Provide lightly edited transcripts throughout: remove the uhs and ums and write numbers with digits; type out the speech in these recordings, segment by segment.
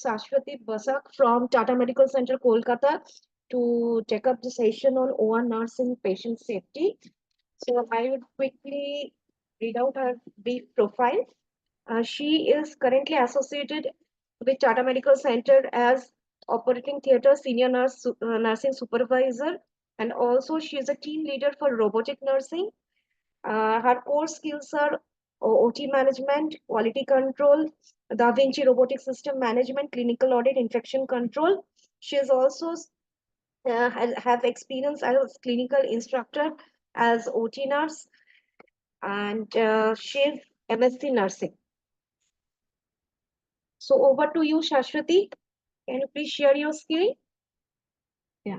Saswati Basak from Tata Medical Center, Kolkata, to take up the session on OR nursing patient safety. So I would quickly read out her brief profile. She is currently associated with Tata Medical Center as operating theater senior nursing supervisor, and also she is a team leader for robotic nursing. Her core skills are OT management, quality control, Da Vinci robotic system management, clinical audit, infection control. She is also have experience as clinical instructor as OT nurse, and she's MSc nursing. So over to you, Shashwati. Can you please share your screen? Yeah.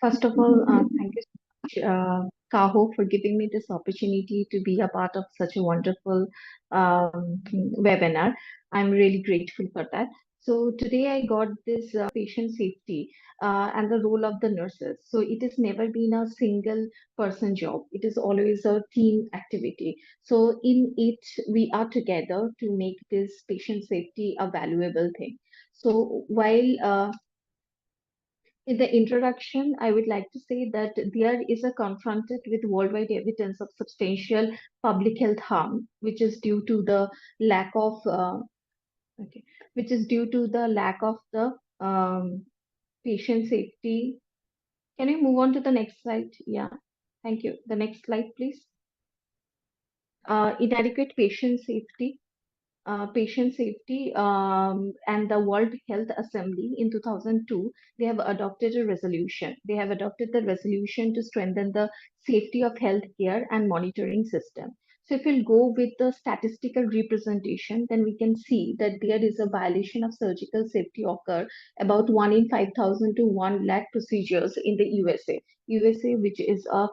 First of all, thank you so much, Kaho, for giving me this opportunity to be a part of such a wonderful webinar. I'm really grateful for that. So today I got this patient safety and the role of the nurses. So it has never been a single person job. It is always a team activity. So in it, we are together to make this patient safety a valuable thing. So while in the introduction, I would like to say that there is a confronted with worldwide evidence of substantial public health harm, which is due to the lack of okay, which is due to the lack of the patient safety. Can you move on to the next slide? Yeah, thank you. The next slide, please. Inadequate patient safety and the World Health Assembly in 2002, they have adopted a resolution. They have adopted the resolution to strengthen the safety of healthcare and monitoring system. So if we'll go with the statistical representation, then we can see that there is a violation of surgical safety occur about 1 in 5,000 to 1 lakh procedures in the USA. USA, which is a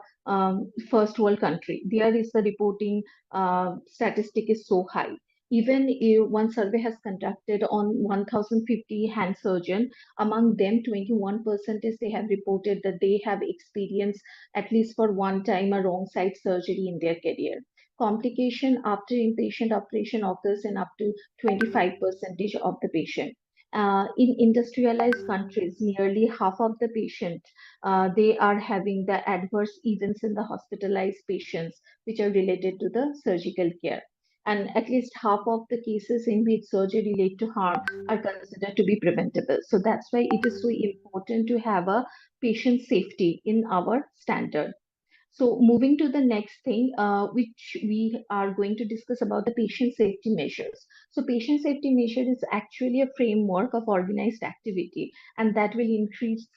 first world country. There is the reporting statistic is so high. Even if one survey has conducted on 1,050 hand surgeons, among them 21% they have reported that they have experienced at least for one time a wrong side surgery in their career. Complication after inpatient operation occurs in up to 25% of the patient. In industrialized countries, nearly half of the patients they are having the adverse events in the hospitalized patients, which are related to the surgical care, and at least half of the cases in which surgery relate to harm are considered to be preventable. So that's why it is so important to have a patient safety in our standard. So moving to the next thing, which we are going to discuss about the patient safety measures. So patient safety measure is actually a framework of organized activity, and that will increase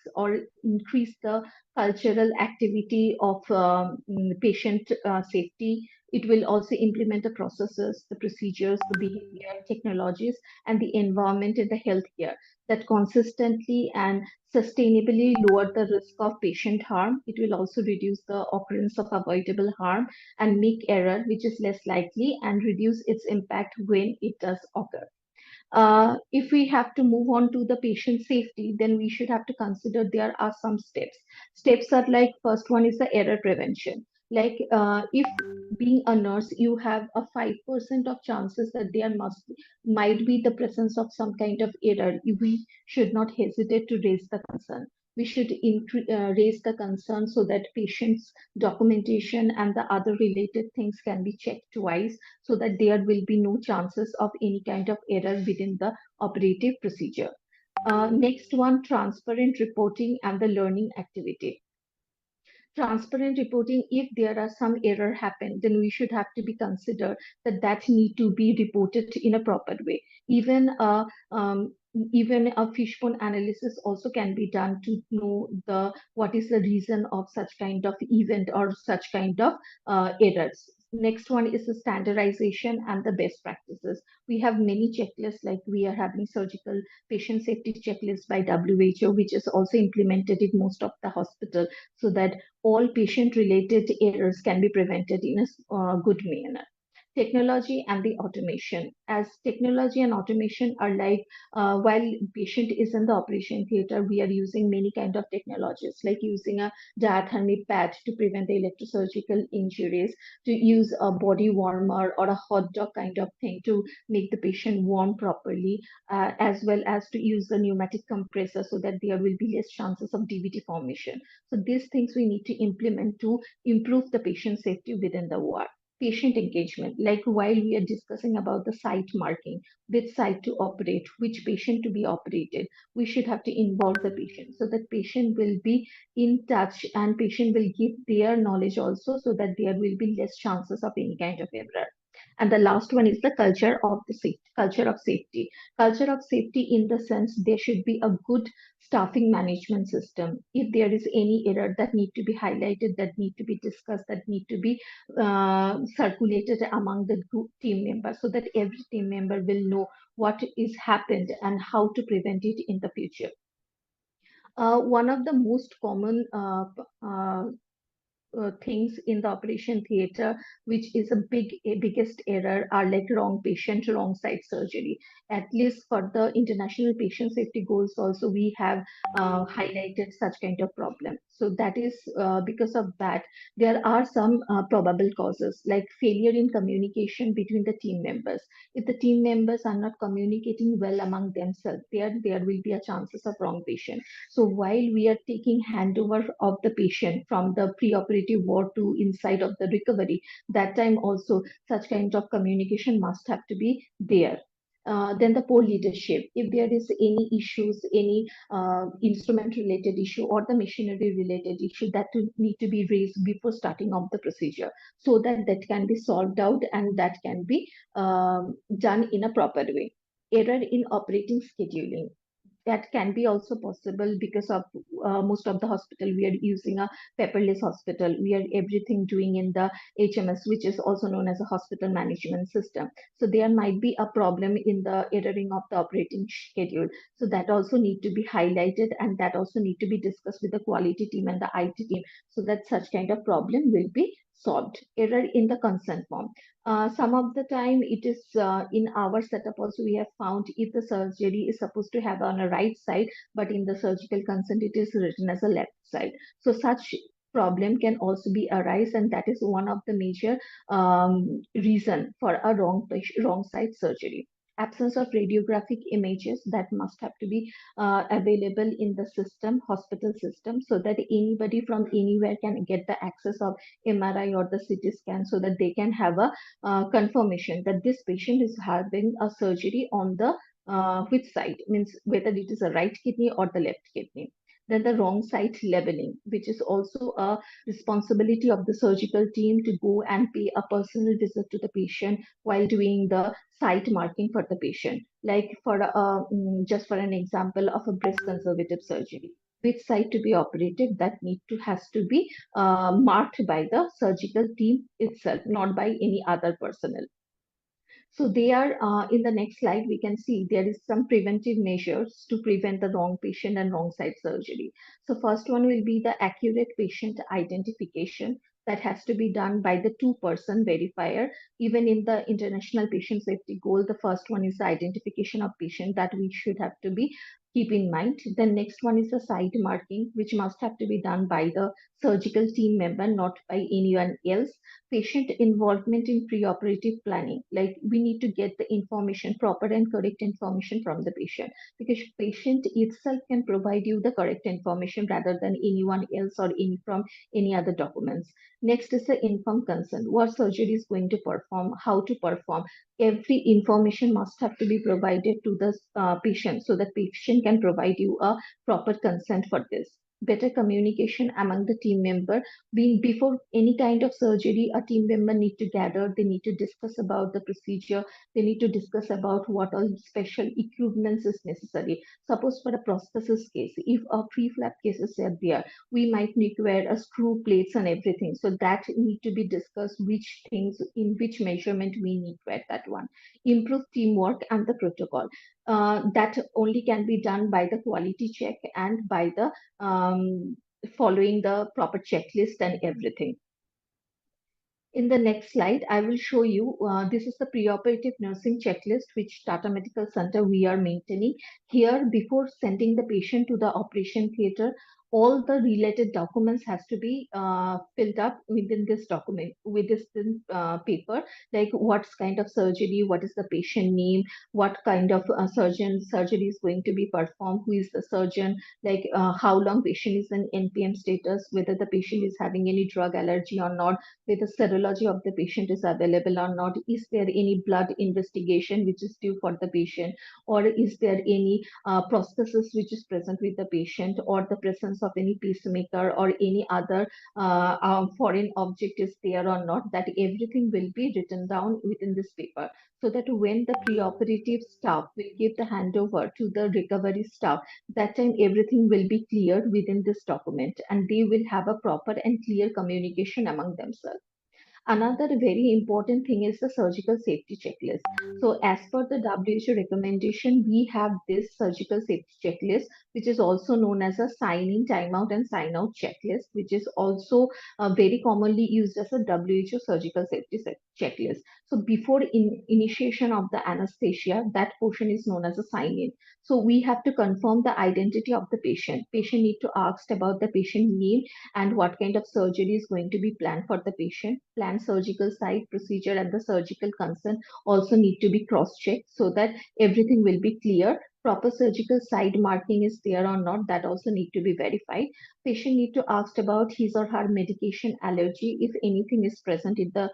the cultural activity of patient safety. It will also implement the processes, the procedures, the behavior, technologies, and the environment in the healthcare that consistently and sustainably lower the risk of patient harm. It will also reduce the occurrence of avoidable harm and make error which is less likely and reduce its impact when it does occur. If we have to move on to the patient safety, then we should have to consider there are some steps. Steps are like first one is the error prevention. Like if being a nurse, you have a 5% of chances that there might be the presence of some kind of error. We should not hesitate to raise the concern. We should raise the concern so that patients' documentation and the other related things can be checked twice so that there will be no chances of any kind of error within the operative procedure. Next one, transparent reporting and the learning activity. Transparent reporting, if there are some error happen, then we should have to be considered that that need to be reported in a proper way. Even a fishbone analysis also can be done to know the what is the reason of such kind of event or such kind of errors. Next one is the standardization and the best practices. We have many checklists, like we are having surgical patient safety checklist by WHO, which is also implemented in most of the hospital, so that all patient related errors can be prevented in a good manner. Technology and the automation. As technology and automation are like, while patient is in the operation theater, we are using many kind of technologies, like using a diathermy pad to prevent the electrosurgical injuries, to use a body warmer or a hot dog kind of thing to make the patient warm properly, as well as to use the pneumatic compressor so that there will be less chances of DVT formation. So these things we need to implement to improve the patient safety within the ward. Patient engagement, like while we are discussing about the site marking, which site to operate, which patient to be operated, we should have to involve the patient so that patient will be in touch and patient will give their knowledge also, so that there will be less chances of any kind of error. And the last one is the culture of safety. Culture of safety in the sense there should be a good staffing management system. If there is any error that need to be highlighted, that need to be discussed, that need to be circulated among the group team members, so that every team member will know what is happened and how to prevent it in the future. One of the most common things in the operation theater, which is biggest error, are like wrong patient, wrong site surgery. At least for the international patient safety goals, also we have highlighted such kind of problem. So that is because of that, there are some probable causes like failure in communication between the team members. If the team members are not communicating well among themselves, there will be a chances of wrong patient. So while we are taking handover of the patient from the preoperative ward to inside of the recovery, that time also such kind of communication must have to be there. Then the poor leadership. If there is any issues, any instrument related issue or the machinery related issue, that to need to be raised before starting of the procedure, so that that can be solved out and that can be done in a proper way. Error in operating scheduling, that can be also possible because of most of the hospital we are using a paperless hospital. We are everything doing in the HMS, which is also known as a hospital management system. So there might be a problem in the erroring of the operating schedule. So that also need to be highlighted and that also need to be discussed with the quality team and the IT team, so that such kind of problem will be solved. Error in the consent form, some of the time it is in our setup also we have found, if the surgery is supposed to have on a right side, but in the surgical consent it is written as a left side. So such problem can also be arise, and that is one of the major reason for a wrong side surgery. Absence of radiographic images that must have to be available in the system, hospital system, so that anybody from anywhere can get the access of MRI or the CT scan, so that they can have a confirmation that this patient is having a surgery on the which side, means whether it is a right kidney or the left kidney. Then the wrong site leveling, which is also a responsibility of the surgical team to go and pay a personal visit to the patient while doing the site marking for the patient. Like for just for an example of a breast conservative surgery, which site to be operated, that need to has to be marked by the surgical team itself, not by any other personnel. So they are in the next slide, we can see there is some preventive measures to prevent the wrong patient and wrong site surgery. So first one will be the accurate patient identification that has to be done by the two-person verifier. Even in the international patient safety goal, the first one is the identification of patient that we should have to be keep in mind. The next one is the site marking, which must have to be done by the surgical team member, not by anyone else. Patient involvement in preoperative planning, like we need to get the information, proper and correct information from the patient, because patient itself can provide you the correct information rather than anyone else or any from any other documents. Next is the informed consent, what surgery is going to perform, how to perform. Every information must have to be provided to the patient, so that patient can provide you a proper consent for this. Better communication among the team member, being before any kind of surgery, a team member need to gather, they need to discuss about the procedure, they need to discuss about what all special equipments is necessary. Suppose for a prosthesis case, if a pre-flap cases are there, we might require a screw plates and everything, so that need to be discussed, which things in which measurement we need to add that one. Improve teamwork and the protocol, that only can be done by the quality check and by the following the proper checklist and everything. In the next slide, I will show you this is the preoperative nursing checklist which Tata Medical Center we are maintaining. Here, before sending the patient to the operation theater, all the related documents has to be filled up within this document, with this paper, like what kind of surgery, what is the patient name, what kind of surgery is going to be performed, who is the surgeon, like how long patient is in NPM status, whether the patient is having any drug allergy or not, whether serology of the patient is available or not, is there any blood investigation which is due for the patient, or is there any prosthesis which is present with the patient, or the presence of any pacemaker or any other foreign object is there or not, that everything will be written down within this paper, so that when the preoperative staff will give the handover to the recovery staff, that time everything will be clear within this document and they will have a proper and clear communication among themselves. Another very important thing is the surgical safety checklist. So, as per the WHO recommendation, we have this surgical safety checklist, which is also known as a sign in, time out, and sign out checklist, which is also very commonly used as a WHO surgical safety checklist. So, before initiation of the anesthesia, that portion is known as a sign in. So, we have to confirm the identity of the patient. Patient need to ask about the patient name and what kind of surgery is going to be planned for the patient. Planned surgical site, procedure, and the surgical consent also need to be cross-checked so that everything will be clear. Proper surgical site marking is there or not, that also need to be verified. Patient need to ask about his or her medication allergy, if anything is present in the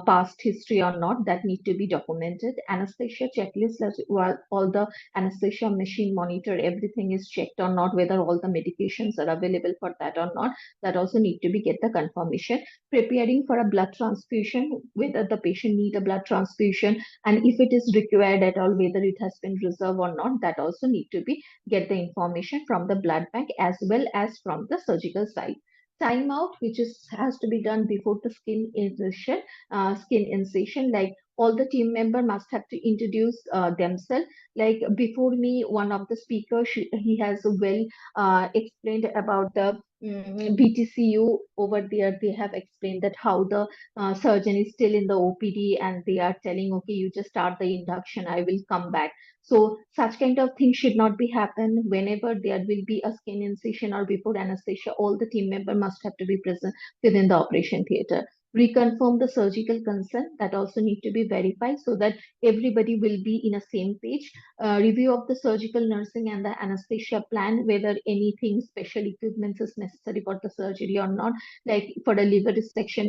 past history or not, that need to be documented. Anesthesia checklist, as well, all the anesthesia machine monitor, everything is checked or not, whether all the medications are available for that or not, that also need to be get the confirmation. Preparing for a blood transfusion, whether the patient need a blood transfusion, and if it is required at all, whether it has been reserved or not, that also need to be get the information from the blood bank as well as from the surgical site. Time out, which is has to be done before the skin incision, like all the team member must have to introduce themselves. Like before me, one of the speakers, he has well explained about the BTCU over there. They have explained that how the surgeon is still in the OPD and they are telling, okay, you just start the induction, I will come back. So such kind of things should not be happen. Whenever there will be a skin incision or before anesthesia, all the team member must have to be present within the operation theater. Reconfirm the surgical consent, that also need to be verified so that everybody will be in a same page. Review of the surgical nursing and the anesthesia plan, whether anything special equipment is necessary for the surgery or not, like for a liver resection,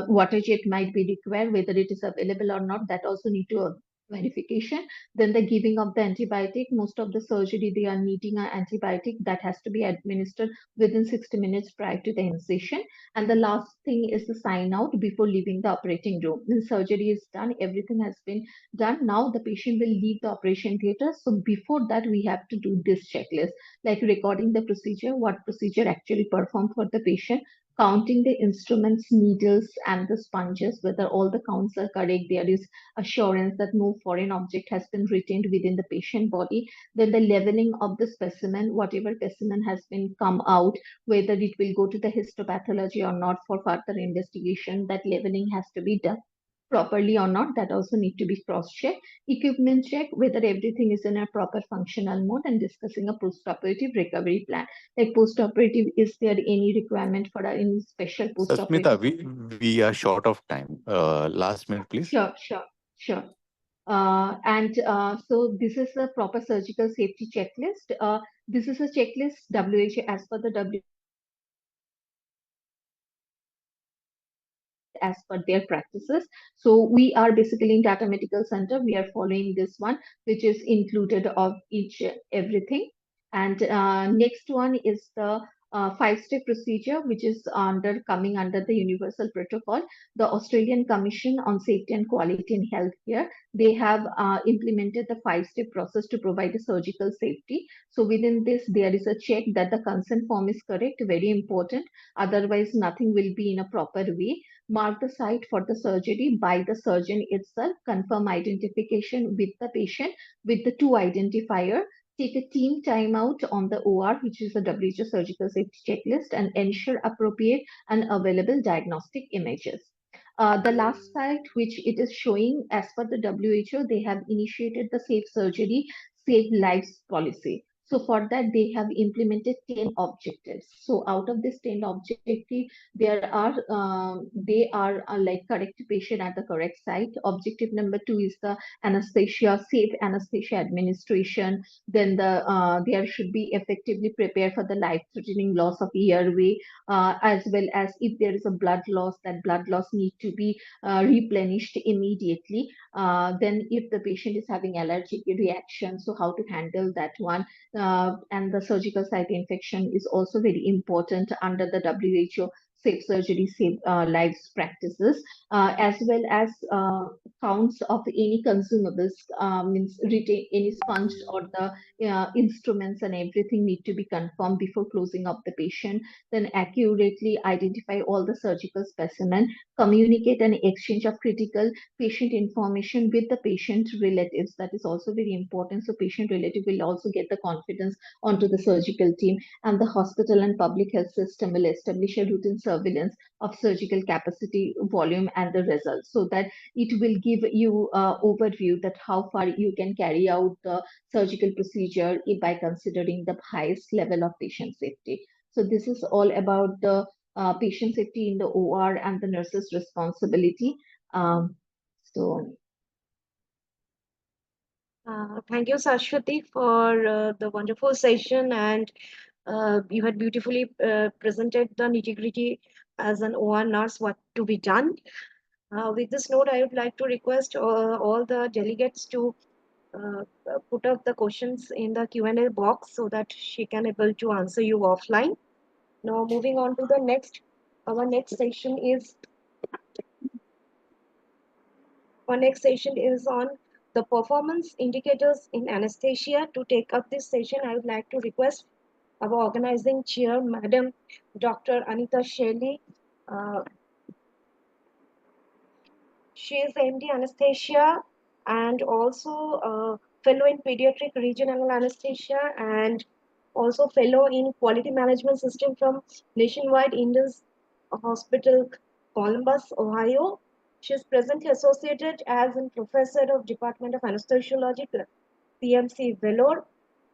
water jet might be required, whether it is available or not, that also need to verification. Then the giving of the antibiotic, most of the surgery they are needing an antibiotic that has to be administered within 60 minutes prior to the incision. And the last thing is the sign out before leaving the operating room. When surgery is done, everything has been done. Now the patient will leave the operation theater. So before that, we have to do this checklist, like recording the procedure, what procedure actually performed for the patient, counting the instruments, needles, and the sponges, whether all the counts are correct. There is assurance that no foreign object has been retained within the patient body. Then the leveling of the specimen, whatever specimen has been come out, whether it will go to the histopathology or not for further investigation, that leveling has to be done properly or not, that also need to be cross-checked. Equipment check, whether everything is in a proper functional mode, and discussing a post-operative recovery plan. Like post-operative, is there any requirement for any special Susmita, post-operative? we are short of time. Last minute, please. Sure. And so this is a proper surgical safety checklist. This is a checklist WHO, as per the WHO, as per their practices. So we are basically in Tata Medical Center, we are following this one, which is included of each everything. And next one is the five-step procedure, which is coming under the Universal Protocol. The Australian Commission on Safety and Quality in Healthcare, they have implemented the five-step process to provide a surgical safety. So within this, there is a check that the consent form is correct, very important. Otherwise, nothing will be in a proper way. Mark the site for the surgery by the surgeon itself, confirm identification with the patient with the two identifier, take a team timeout on the OR, which is the WHO surgical safety checklist, and ensure appropriate and available diagnostic images. The last site, which it is showing, as per the WHO, they have initiated the safe surgery, save lives policy. So for that, they have implemented 10 objectives. So out of this 10 objective, they are like correct patient at the correct site. Objective number 2 is the anesthesia, safe anesthesia administration. Then there should be effectively prepared for the life-threatening loss of airway, as well as if there is a blood loss, that blood loss need to be replenished immediately. Then if the patient is having allergic reaction, so how to handle that one. And the surgical site infection is also very important under the WHO safe surgery, save lives practices, as well as counts of any consumables, means retain any sponge or the instruments and everything need to be confirmed before closing up the patient. Then accurately identify all the surgical specimen, communicate and exchange of critical patient information with the patient relatives. That is also very important. So patient relative will also get the confidence onto the surgical team, and the hospital and public health system will establish a routine surveillance of surgical capacity, volume, and the results, so that it will give you overview that how far you can carry out the surgical procedure by considering the highest level of patient safety. So this is all about the patient safety in the OR and the nurse's responsibility. So Thank you, Sashwati, for the wonderful session, and you had beautifully presented the nitty-gritty as an OR nurse what to be done. With this note, I would like to request all the delegates to put up the questions in the Q&A box so that she can able to answer you offline. Now, moving on to the next, our next session is on the performance indicators in anesthesia. To take up this session, I would like to request our organizing chair, Madam Dr. Anita Shelley. Uh, she is MD anesthesia and also a fellow in pediatric regional anesthesia and also fellow in quality management system from Nationwide Indians Hospital, Columbus, Ohio. She is presently associated as a professor of Department of Anesthesiology, CMC Vellore.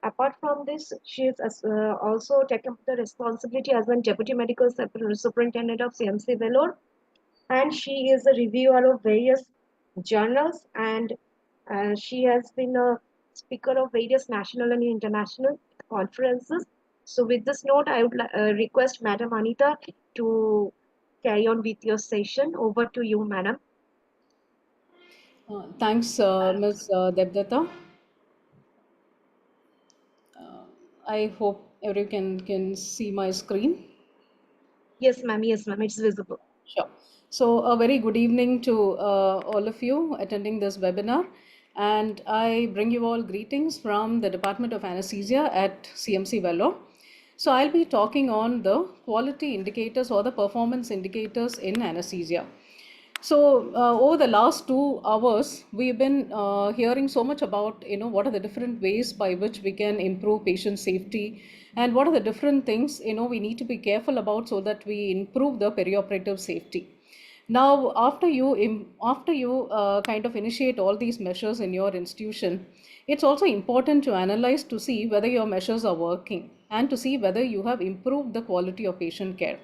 Apart from this, she is also taken the responsibility as a deputy medical superintendent of CMC Vellore, and she is a reviewer of various journals, and she has been a speaker of various national and international conferences. So with this note, I would request Madam Anita to carry on with your session. Over to you, Madam. Thanks, Ms. Debatta. I hope everyone can see my screen. Yes, ma'am. Yes, ma'am. It's visible. Sure. So, a very good evening to all of you attending this webinar. And I bring you all greetings from the Department of Anesthesia at CMC Vellore. So, I'll be talking on the quality indicators or the performance indicators in anesthesia. So over the last 2 hours, we've been hearing so much about, what are the different ways by which we can improve patient safety, and what are the different things, we need to be careful about so that we improve the perioperative safety. Now, after you kind of initiate all these measures in your institution, it's also important to analyze to see whether your measures are working and to see whether you have improved the quality of patient care.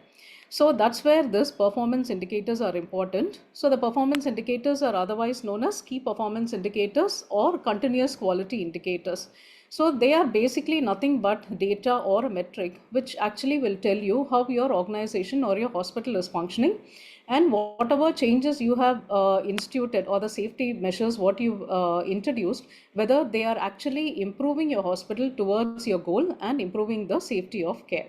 So that's where this performance indicators are important. So the performance indicators are otherwise known as key performance indicators or continuous quality indicators. So they are basically nothing but data or a metric which actually will tell you how your organization or your hospital is functioning, and whatever changes you have instituted or the safety measures what you've introduced, whether they are actually improving your hospital towards your goal and improving the safety of care.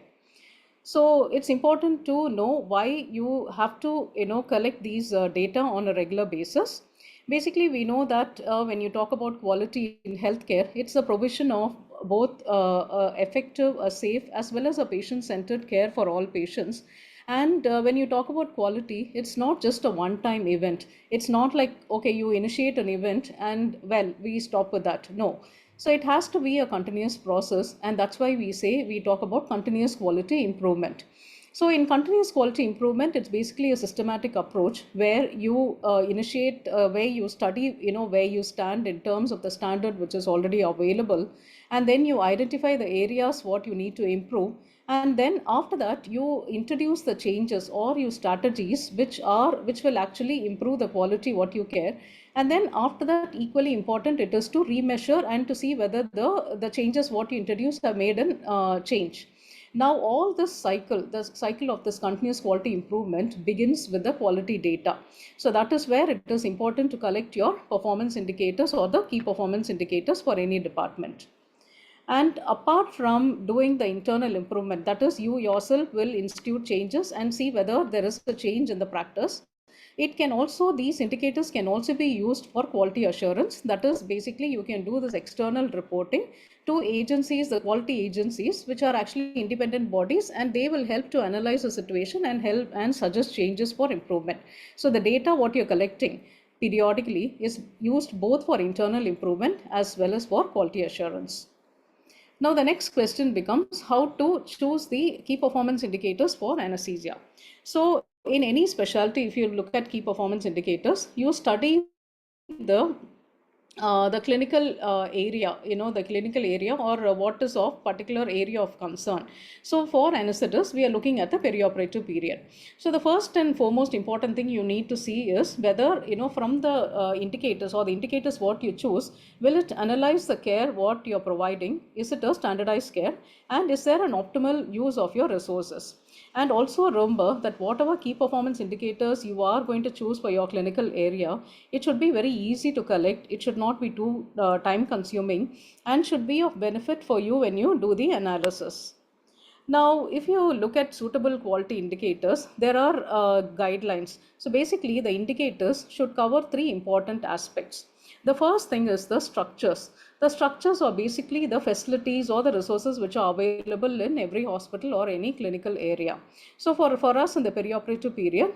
So it's important to know why you have to, collect these data on a regular basis. Basically, we know that when you talk about quality in healthcare, it's the provision of both effective, safe, as well as a patient-centered care for all patients. And when you talk about quality, it's not just a one-time event. It's not like, okay, you initiate an event and, well, we stop with that. No. So it has to be a continuous process, and that's why we say we talk about continuous quality improvement. So in continuous quality improvement, it's basically a systematic approach where you initiate, where you study, where you stand in terms of the standard which is already available, and then you identify the areas what you need to improve, and then after that you introduce the changes or you strategies which will actually improve the quality what you care. And then after that, equally important it is to remeasure and to see whether the changes what you introduce have made an change. Now, all this cycle, the cycle of this continuous quality improvement begins with the quality data. So that is where it is important to collect your performance indicators or the key performance indicators for any department. And apart from doing the internal improvement, that is, you yourself will institute changes and see whether there is a change in the practice. It can also, these indicators can also be used for quality assurance. That is, basically, you can do this external reporting to agencies, the quality agencies, which are actually independent bodies, and they will help to analyze the situation and help and suggest changes for improvement. So the data what you're collecting periodically is used both for internal improvement as well as for quality assurance. Now the next question becomes how to choose the key performance indicators for anesthesia. So in any specialty, if you look at key performance indicators, you study the clinical area, the clinical area or what is of particular area of concern. So for anesthetists, we are looking at the perioperative period. So the first and foremost important thing you need to see is whether, from the indicators or the indicators what you choose, will it analyze the care what you're providing? Is it a standardized care? And is there an optimal use of your resources? And also remember that whatever key performance indicators you are going to choose for your clinical area, it should be very easy to collect. It should not be too time consuming and should be of benefit for you when you do the analysis. Now, if you look at suitable quality indicators, there are guidelines. So basically, the indicators should cover three important aspects. The first thing is the structures. The structures are basically the facilities or the resources which are available in every hospital or any clinical area. So for us in the perioperative period,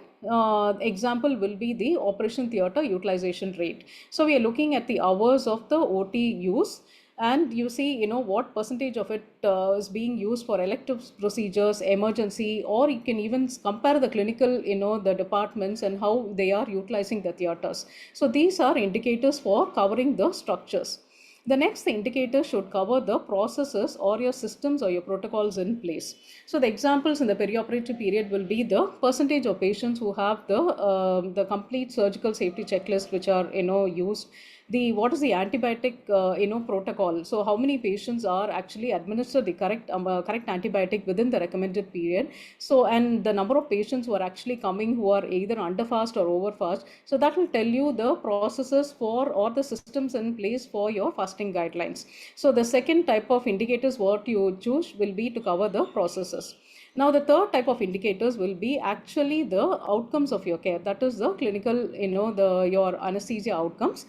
example will be the operation theatre utilization rate. So we are looking at the hours of the OT use, and you see what percentage of it is being used for elective procedures, emergency, or you can even compare the clinical the departments and how they are utilizing the theaters. So these are indicators for covering the structures. The next indicator should cover the processes or your systems or your protocols in place. So the examples in the perioperative period will be the percentage of patients who have the complete surgical safety checklist which are used. What is the antibiotic protocol? So how many patients are actually administered the correct antibiotic within the recommended period? So and the number of patients who are actually coming who are either under fast or over fast. So that will tell you the processes for or the systems in place for your fasting guidelines. So the second type of indicators what you choose will be to cover the processes. Now the third type of indicators will be actually the outcomes of your care. That is the clinical, your anesthesia outcomes.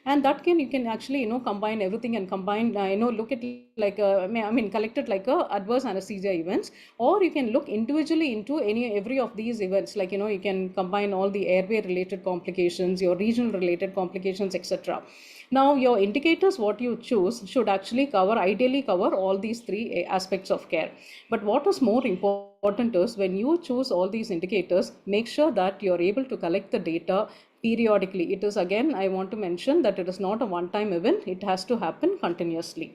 And that you can actually combine everything and combine look at like collect it like a adverse anesthesia events, or you can look individually into every of these events, like you can combine all the airway related complications, your regional related complications, etc. Now your indicators what you choose should actually ideally cover all these three aspects of care. But what is more important is when you choose all these indicators, make sure that you're able to collect the data periodically. It is, again, I want to mention that it is not a one-time event. It has to happen continuously.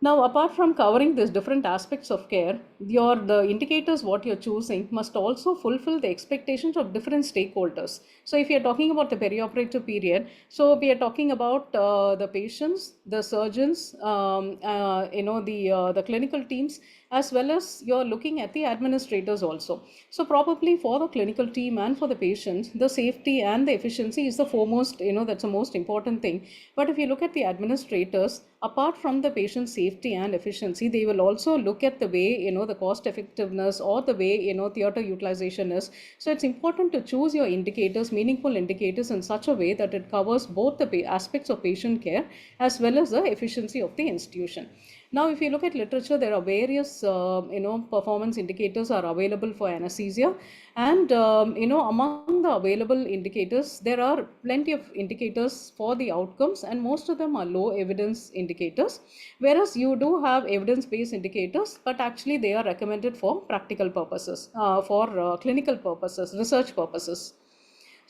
Now, apart from covering these different aspects of care, the indicators what you're choosing must also fulfill the expectations of different stakeholders. So if you're talking about the perioperative period, so we are talking about the patients, the surgeons, the clinical teams, as well as you're looking at the administrators also. So probably for the clinical team and for the patients, the safety and the efficiency is the foremost, that's the most important thing. But if you look at the administrators, apart from the patient safety and efficiency, they will also look at the way, the cost effectiveness or the way, theater utilization is. So it's important to choose your indicators, meaningful indicators, in such a way that it covers both the aspects of patient care as well as the efficiency of the institution. Now, if you look at literature, there are various, performance indicators are available for anesthesia. And, among the available indicators, there are plenty of indicators for the outcomes, and most of them are low evidence indicators. Whereas you do have evidence-based indicators, but actually they are recommended for practical purposes, for clinical purposes, research purposes.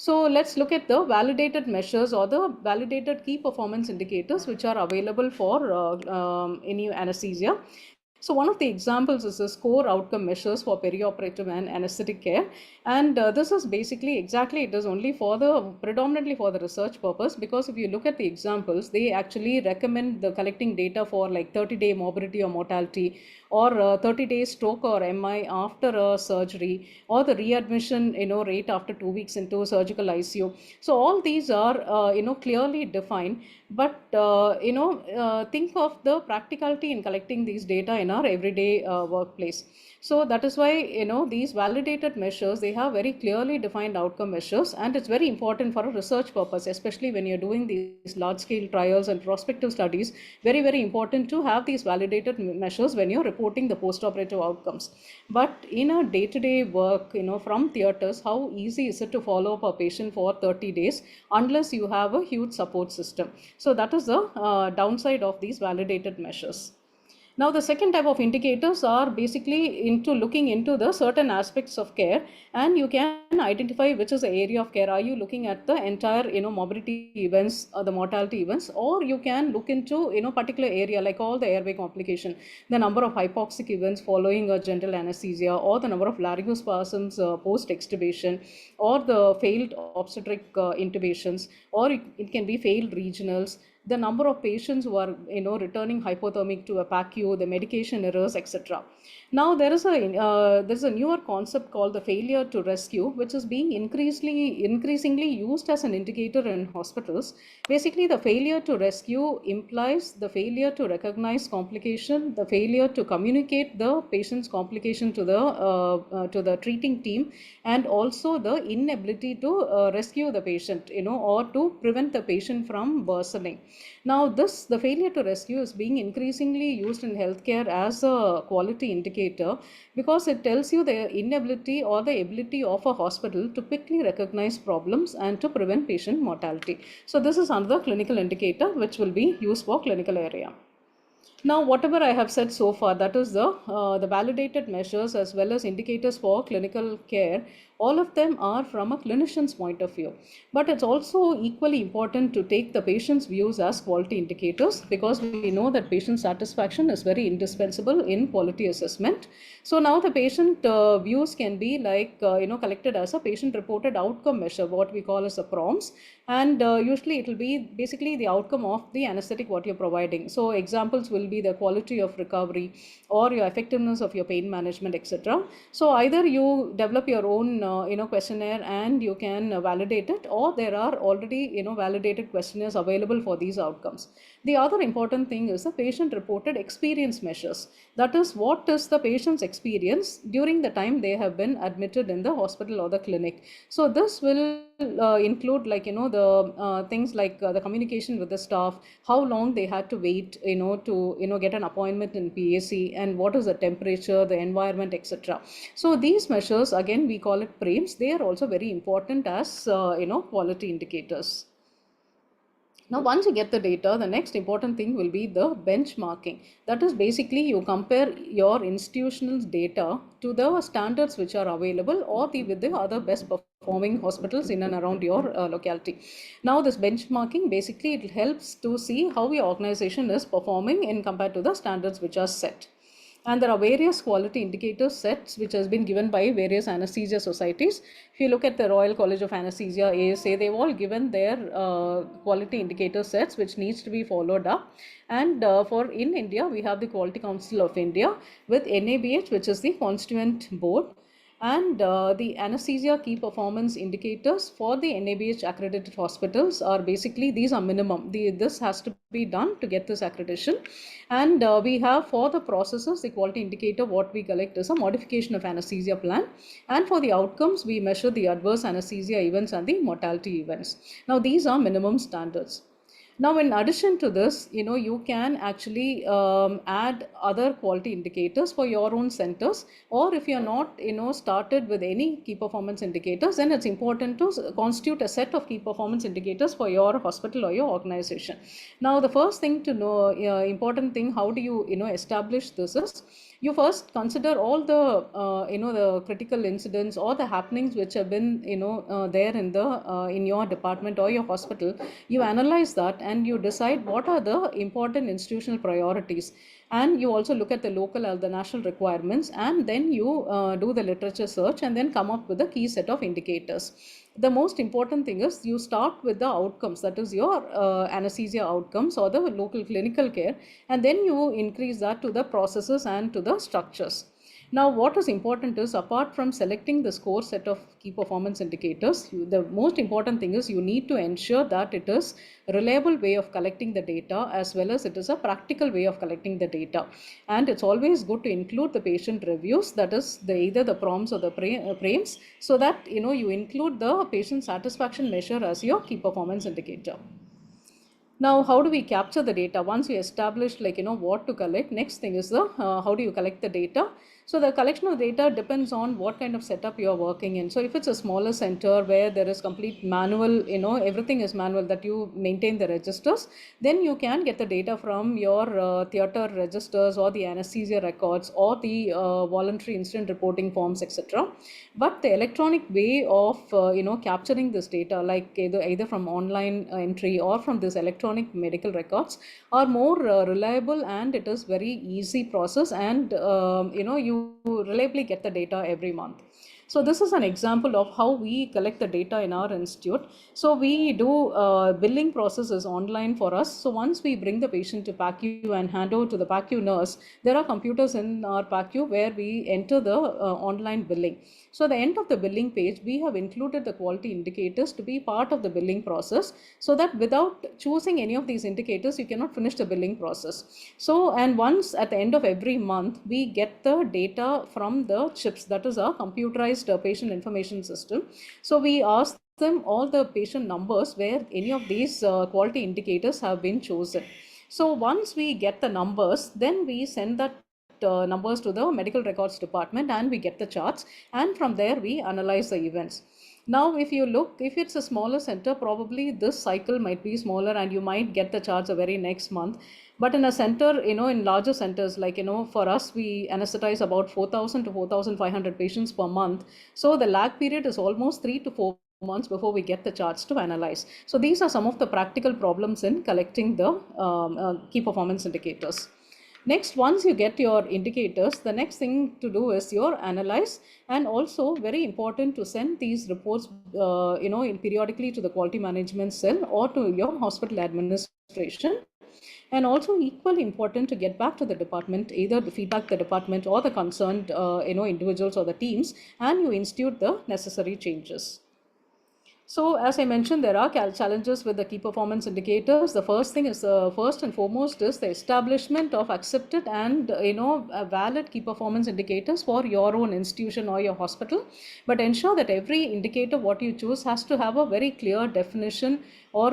So let's look at the validated measures or the validated key performance indicators which are available for any anesthesia. So one of the examples is the score outcome measures for perioperative and anesthetic care. And this is basically exactly, it is only for the predominantly for the research purpose, because if you look at the examples, they actually recommend the collecting data for like 30-day morbidity or mortality, or 30 days stroke or MI after a surgery, or the readmission rate after 2 weeks into surgical ICU. So all these are clearly defined, but think of the practicality in collecting these data in our everyday workplace. So that is why these validated measures, they have very clearly defined outcome measures, and it's very important for a research purpose, especially when you're doing these large scale trials and prospective studies. Very, very important to have these validated measures when you're reporting the post-operative outcomes. But in a day-to-day work, from theaters, how easy is it to follow up a patient for 30 days unless you have a huge support system? So that is the downside of these validated measures. Now, the second type of indicators are basically into looking into the certain aspects of care, and you can identify which is the area of care. Are you looking at the entire, morbidity events or the mortality events, or you can look into, particular area like all the airway complication, the number of hypoxic events following a general anesthesia, or the number of laryngospasms post-extubation, or the failed obstetric intubations, or it can be failed regionals, the number of patients who are returning hypothermic to a PACU, the medication errors, etc. Now there's a newer concept called the failure to rescue, which is being increasingly used as an indicator in hospitals. Basically, the failure to rescue implies the failure to recognize complication, the failure to communicate the patient's complication to the treating team, and also the inability to rescue the patient, or to prevent the patient from worsening. Now, the failure to rescue is being increasingly used in healthcare as a quality indicator, because it tells you the inability or the ability of a hospital to quickly recognize problems and to prevent patient mortality. So this is another clinical indicator which will be used for clinical area. Now, whatever I have said so far, that is the validated measures as well as indicators for clinical care, all of them are from a clinician's point of view. But it's also equally important to take the patient's views as quality indicators, because we know that patient satisfaction is very indispensable in quality assessment. So now the patient views can be like, collected as a patient reported outcome measure, what we call as a PROMS. And usually it will be basically the outcome of the anesthetic what you're providing. So examples will be the quality of recovery, or your effectiveness of your pain management, etc. So either you develop your own questionnaire and you can validate it, or there are already validated questionnaires available for these outcomes. The other important thing is the patient reported experience measures. That is, what is the patient's experience during the time they have been admitted in the hospital or the clinic. So this will include the things like the communication with the staff, how long they had to wait to get an appointment in PAC, and what is the temperature, the environment, etc. So these measures, again we call it PRAMES, they are also very important as quality indicators. Now, once you get the data, the next important thing will be the benchmarking. That is basically you compare your institutional data to the standards which are available, or with the other best performing hospitals in and around your locality. Now, this benchmarking basically it helps to see how your organization is performing in compared to the standards which are set. And there are various quality indicator sets which has been given by various anesthesia societies. If you look at the Royal College of Anesthesia, ASA, they've all given their quality indicator sets which needs to be followed up. And for in India, we have the Quality Council of India with NABH, which is the constituent board. And the anesthesia key performance indicators for the NABH accredited hospitals are basically, these are minimum. This has to be done to get this accreditation. And we have for the processes, the quality indicator, what we collect is a modification of anesthesia plan. And for the outcomes, we measure the adverse anesthesia events and the mortality events. Now, these are minimum standards. Now, in addition to this, you can actually add other quality indicators for your own centers, or if you're not, started with any key performance indicators, then it's important to constitute a set of key performance indicators for your hospital or your organization. Now, the first thing to know, important thing, how do you, establish this is, you first consider all the the critical incidents or the happenings which have been there in your department or your hospital. You analyze that and you decide what are the important institutional priorities, and you also look at the local or the national requirements, and then you do the literature search and then come up with a key set of indicators. The most important thing is you start with the outcomes, that is your anesthesia outcomes or the local clinical care, and then you increase that to the processes and to the structures. Now, what is important is, apart from selecting the score set of key performance indicators, the most important thing is you need to ensure that it is a reliable way of collecting the data, as well as it is a practical way of collecting the data. And it's always good to include the patient reviews, that is either the prompts or the frames, so that you include the patient satisfaction measure as your key performance indicator. Now, how do we capture the data? Once we establish what to collect, next thing is the how do you collect the data? So the collection of data depends on what kind of setup you are working in. So if it's a smaller center where there is complete manual, everything is manual, that you maintain the registers, then you can get the data from your theater registers or the anesthesia records or the voluntary incident reporting forms, etc. But the electronic way of capturing this data, like either from online entry or from this electronic medical records, are more reliable, and it is very easy process, and you reliably get the data every month. So this is an example of how we collect the data in our institute. So we do billing processes online for us. So once we bring the patient to PACU and hand over to the PACU nurse, there are computers in our PACU where we enter the online billing. So at the end of the billing page, we have included the quality indicators to be part of the billing process, so that without choosing any of these indicators, you cannot finish the billing process. So, and once at the end of every month, we get the data from the CHIPS, that is our computerized patient information system. So we ask them all the patient numbers where any of these quality indicators have been chosen. So once we get the numbers, then we send that numbers to the medical records department, and we get the charts, and from there we analyze the events. Now, if you look, if it's a smaller center, probably this cycle might be smaller and you might get the charts the very next month. But in a center, in larger centers, like, for us, we anesthetize about 4,000 to 4,500 patients per month. So the lag period is almost 3 to 4 months before we get the charts to analyze. So these are some of the practical problems in collecting the key performance indicators. Next, once you get your indicators, the next thing to do is your analyze, and also very important to send these reports, periodically to the quality management cell or to your hospital administration. And also equally important to get back to the department, either to feedback the department or the concerned, individuals or the teams, and you institute the necessary changes. So as I mentioned, there are challenges with the key performance indicators. The first thing is, first and foremost, is the establishment of accepted and valid key performance indicators for your own institution or your hospital. But ensure that every indicator what you choose has to have a very clear definition or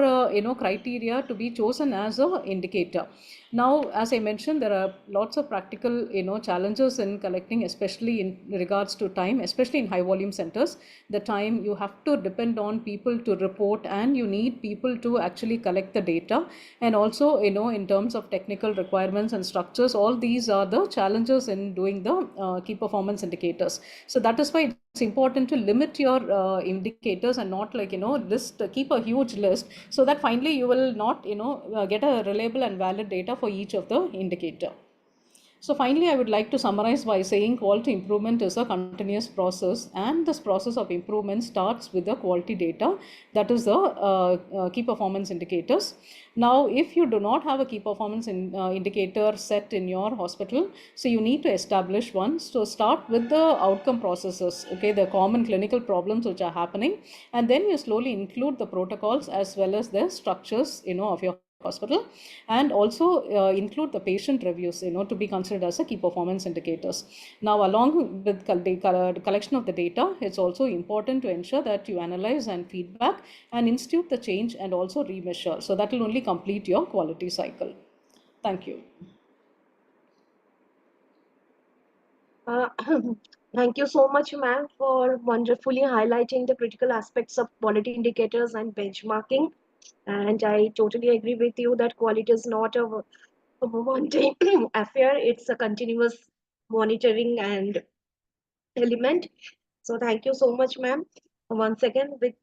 criteria to be chosen as an indicator. Now, as I mentioned, there are lots of practical challenges in collecting, especially in regards to time, especially in high volume centers. The time, you have to depend on people to report, and you need people to actually collect the data. And also, in terms of technical requirements and structures, all these are the challenges in doing the key performance indicators. So that is why it's important to limit your indicators and not keep a huge list, so that finally you will not get a reliable and valid data for each of the indicator. So finally, I would like to summarize by saying quality improvement is a continuous process, and this process of improvement starts with the quality data, that is the key performance indicators. Now, if you do not have a key performance indicator set in your hospital, so you need to establish one. So start with the outcome processes, okay, the common clinical problems which are happening, and then you slowly include the protocols as well as the structures of your hospital, and also include the patient reviews, to be considered as a key performance indicators. Now, along with the collection of the data, it's also important to ensure that you analyze and feedback and institute the change and also remeasure. So that will only complete your quality cycle. Thank you. Thank you so much, ma'am, for wonderfully highlighting the critical aspects of quality indicators and benchmarking. And I totally agree with you that quality is not a one-time affair. It's a continuous monitoring and element. So thank you so much, ma'am. Once again, with